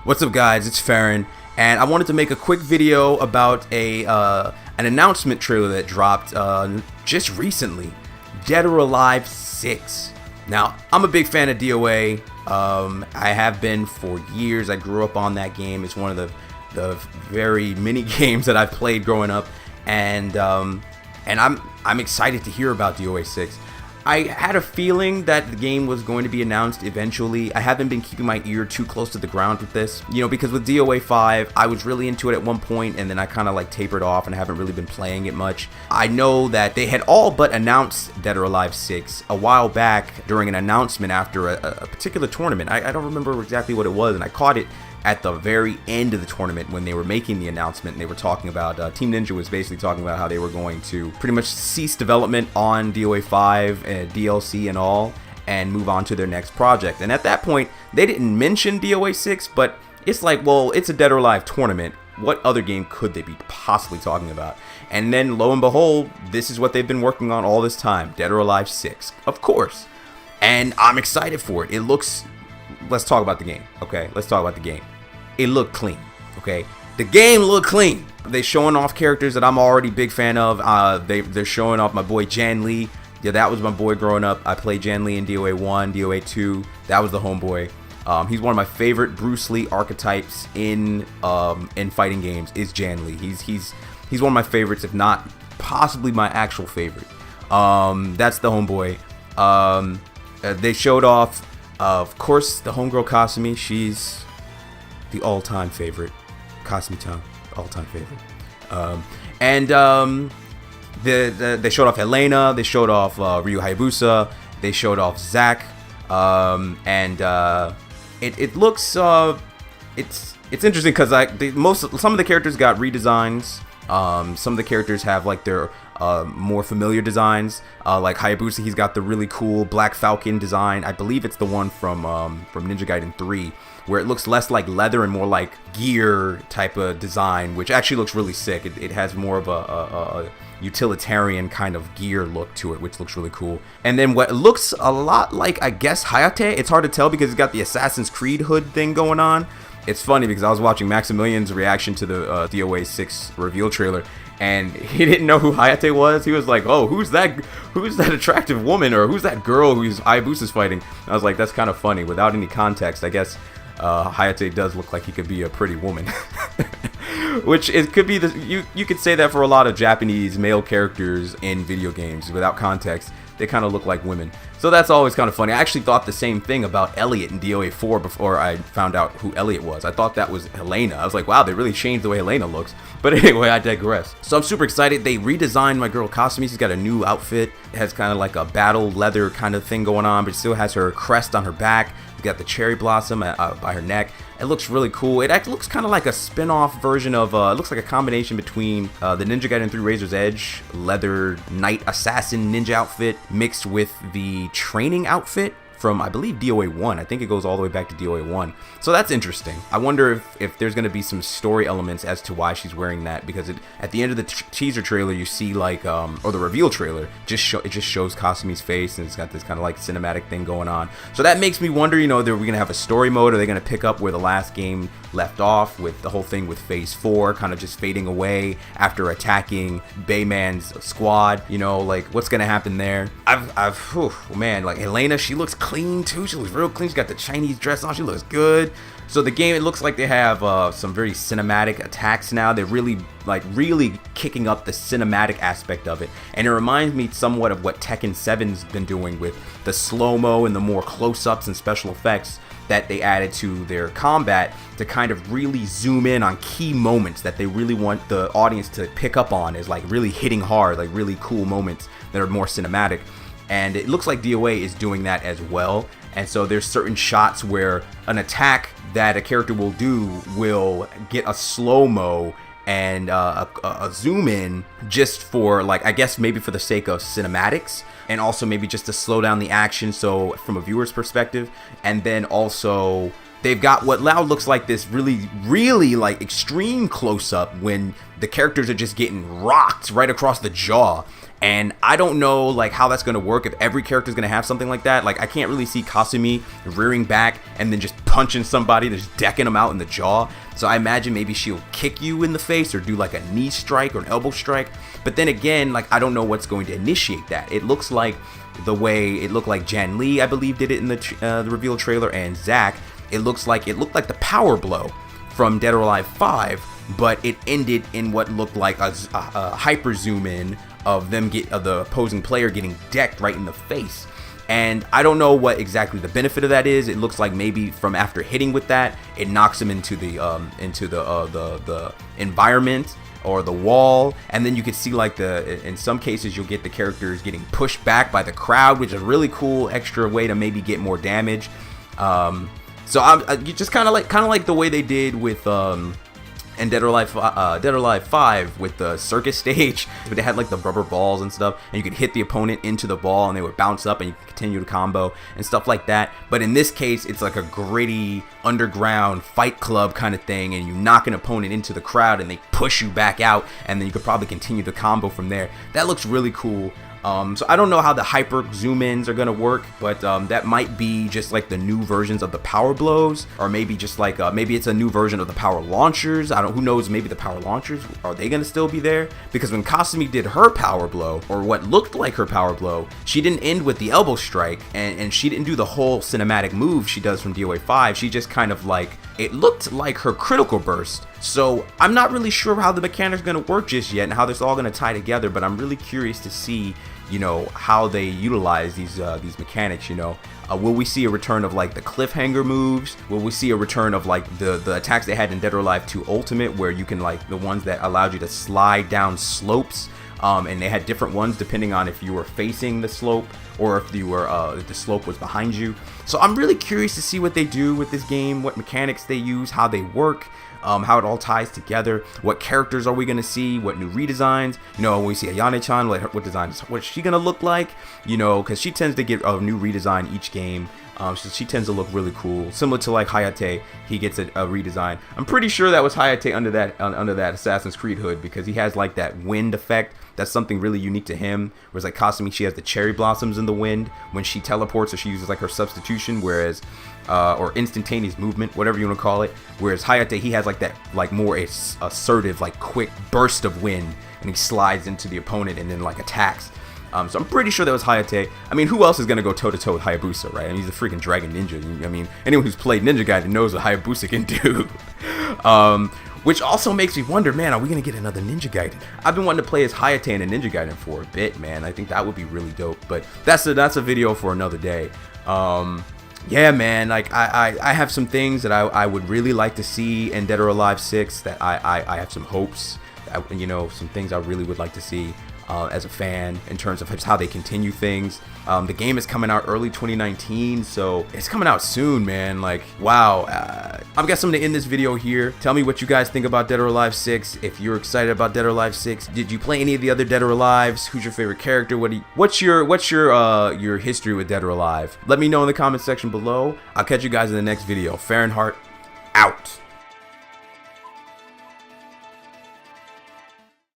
What's up, guys? It's Farron, and I wanted to make a quick video about an announcement trailer that dropped just recently, Dead or Alive 6. Now, I'm a big fan of DOA. I have been for years. I grew up on that game. It's one of the very many games that I've played growing up, and I'm excited to hear about DOA6. I had a feeling that the game was going to be announced eventually. I haven't been keeping my ear too close to the ground with this, because with DOA5, I was really into it at one point, and then I kind of like tapered off and I haven't really been playing it much. I know that they had all but announced Dead or Alive 6 a while back during an announcement after a particular tournament. I don't remember exactly what it was, and I caught it at the very end of the tournament when they were making the announcement, and they were talking about Team Ninja was basically talking about how they were going to pretty much cease development on DOA5 and DLC and all, and move on to their next project. And at that point, they didn't mention DOA6, but it's like, well, it's a Dead or Alive tournament. What other game could they be possibly talking about? And then lo and behold, this is what they've been working on all this time, Dead or Alive 6, of course. And I'm excited for it. It looks... Let's talk about the game, okay? Let's talk about the game. It looked clean, okay? The game looked clean. They're showing off characters that I'm already a big fan of. They're showing off my boy Jan Lee. Yeah, that was my boy growing up. I played Jan Lee in DOA1, DOA2. That was the homeboy. He's one of my favorite Bruce Lee archetypes in fighting games. Is Jan Lee? He's one of my favorites, if not possibly my actual favorite. That's the homeboy. They showed off. Of course, the homegirl Kasumi, she's the all-time favorite. Kasumi-chan, all-time favorite. They showed off Helena, they showed off Ryu Hayabusa, they showed off Zack, it looks it's interesting because some of the characters got redesigns. Some of the characters have like their more familiar designs, like Hayabusa. He's got the really cool Black Falcon design. I believe it's the one from Ninja Gaiden 3, where it looks less like leather and more like gear type of design, which actually looks really sick. It has more of a utilitarian kind of gear look to it, which looks really cool. And then what looks a lot like, I guess, Hayate. It's hard to tell because it's got the Assassin's Creed hood thing going on. It's funny because I was watching Maximilian's reaction to the DOA6 reveal trailer, and he didn't know who Hayate was. He was like, "Oh, who's that attractive woman, or who's that girl who's Hayabusa's fighting?" I was like, "That's kind of funny." Without any context, I guess Hayate does look like he could be a pretty woman, which it could be. You could say that for a lot of Japanese male characters in video games. Without context, they kind of look like women. So that's always kind of funny. I actually thought the same thing about Elliot in DOA4 before I found out who Elliot was. I thought that was Helena. I was like, wow, they really changed the way Helena looks. But anyway, I digress. So I'm super excited. They redesigned my girl Kasumi. She's got a new outfit. It has kind of like a battle leather kind of thing going on, but it still has her crest on her back. She's got the cherry blossom by her neck. It looks really cool. It actually looks kind of like a spin-off version of, it looks like a combination between the Ninja Gaiden 3 Razor's Edge leather knight assassin ninja outfit mixed with the training outfit from, I believe, DOA1. I think it goes all the way back to DOA1. So that's interesting. I wonder if there's going to be some story elements as to why she's wearing that, because at the end of the teaser trailer, you see like, or the reveal trailer, it just shows Kasumi's face, and it's got this kind of like cinematic thing going on. So that makes me wonder, are we going to have a story mode? Are they going to pick up where the last game left off with the whole thing with Phase 4 kind of just fading away after attacking Bayman's squad? Like what's going to happen there? Man, like Helena, she looks clean too. She looks real clean. She's got the Chinese dress on. She looks good. So the game, it looks like they have some very cinematic attacks now. They're really kicking up the cinematic aspect of it, and it reminds me somewhat of what Tekken 7's been doing with the slow-mo and the more close-ups and special effects that they added to their combat to kind of really zoom in on key moments that they really want the audience to pick up on, is like really hitting hard, like really cool moments that are more cinematic. And it looks like DOA is doing that as well. And so there's certain shots where an attack that a character will do will get a slow-mo and a zoom in just for, like, I guess maybe for the sake of cinematics, and also maybe just to slow down the action, so from a viewer's perspective. And then also they've got what now looks like this really like extreme close-up when the characters are just getting rocked right across the jaw. And I don't know like how that's gonna work, if every character is gonna have something like that. Like I can't really see Kasumi rearing back and then just punching somebody, just decking them out in the jaw. So I imagine maybe she'll kick you in the face or do like a knee strike or an elbow strike. But then again, like I don't know what's going to initiate that. It looks like the way it looked like Jan Lee, I believe, did it in the reveal trailer, and Zack. It looked like the power blow from Dead or Alive 5, but it ended in what looked like a hyper zoom in of the opposing player getting decked right in the face. And I don't know what exactly the benefit of that is. It looks like maybe from after hitting with that, it knocks him into the environment or the wall, and then you can see like in some cases you'll get the characters getting pushed back by the crowd, which is a really cool extra way to maybe get more damage. So you just kind of like the way they did with and Dead or Alive 5 with the circus stage, but they had like the rubber balls and stuff, and you could hit the opponent into the ball and they would bounce up and you could continue to combo and stuff like that. But in this case, it's like a gritty underground fight club kind of thing, and you knock an opponent into the crowd and they push you back out, and then you could probably continue the combo from there. That looks really cool. So I don't know how the hyper zoom ins are gonna work, but that might be just like the new versions of the power blows, or maybe just like maybe it's a new version of the power launchers. Who knows, maybe the power launchers, are they gonna still be there? Because when Kasumi did her power blow, or what looked like her power blow, she didn't end with the elbow strike, and she didn't do the whole cinematic move she does from DOA5. She just kind of like, it looked like her critical burst. So I'm not really sure how the mechanics are going to work just yet and how this all going to tie together, but I'm really curious to see, you know, how they utilize these mechanics. You know, will we see a return of like the cliffhanger moves? Will we see a return of like the attacks they had in Dead or Alive 2 Ultimate, where you can like the ones that allowed you to slide down slopes? And they had different ones depending on if you were facing the slope or if you were if the slope was behind you. So I'm really curious to see what they do with this game, what mechanics they use, how they work, how it all ties together. What characters are we gonna see? What new redesigns? You know, when we see Ayane-chan, like what design? What's she gonna look like? You know, because she tends to get a new redesign each game. So she tends to look really cool, similar to like Hayate. He gets a redesign. I'm pretty sure that was Hayate under that Assassin's Creed hood, because he has like that wind effect. That's something really unique to him. Whereas like Kasumi, she has the cherry blossoms in the wind when she teleports, or she uses like her substitution. Whereas or instantaneous movement, whatever you want to call it. Whereas Hayate, he has like that like more assertive, like quick burst of wind, and he slides into the opponent and then like attacks. So I'm pretty sure that was Hayate. I mean, who else is going to go toe-to-toe with Hayabusa, right? I mean, he's a freaking dragon ninja. I mean, anyone who's played Ninja Gaiden knows what Hayabusa can do. Which also makes me wonder, man, are we going to get another Ninja Gaiden? I've been wanting to play as Hayate in a Ninja Gaiden for a bit, man. I think that would be really dope. But that's a video for another day. Yeah, man, like I have some things that I would really like to see in Dead or Alive 6 that I have some hopes, you know, some things I really would like to see. As a fan, in terms of how they continue things. The game is coming out early 2019, so it's coming out soon, man. Like, wow. I've got something to end this video here. Tell me what you guys think about Dead or Alive 6. If you're excited about Dead or Alive 6, did you play any of the other Dead or Alives? Who's your favorite character? What's your history with Dead or Alive? Let me know in the comment section below. I'll catch you guys in the next video. Fahrenheit out.